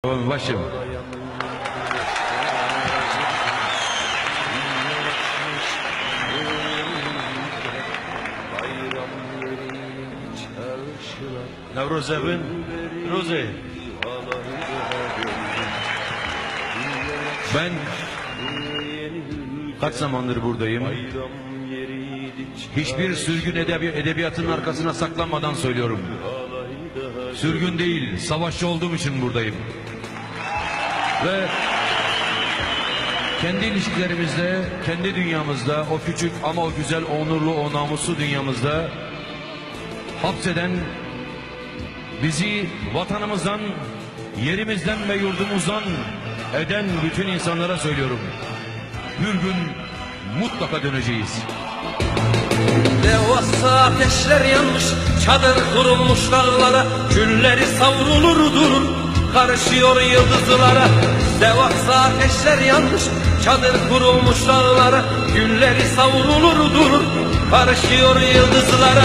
Başım. Nevruzev'in Ruzi. Ben kaç zamandır buradayım. Hiçbir sürgün edebiyatının arkasına saklanmadan söylüyorum. Sürgün değil, savaşçı olduğum için buradayım. Ve kendi ilişkilerimizde, kendi dünyamızda, o küçük ama o güzel, onurlu, o namuslu dünyamızda hapseden, bizi vatanımızdan, yerimizden ve yurdumuzdan eden bütün insanlara söylüyorum. Bir gün mutlaka döneceğiz. Devasa ateşler yanmış, çadır kurulmuş dağlara, külleri savrulur durur, karışıyor yıldızlara. Devasa ateşler yanmış, çadır kurulmuş dağlara, külleri savrulur durur, karışıyor yıldızlara.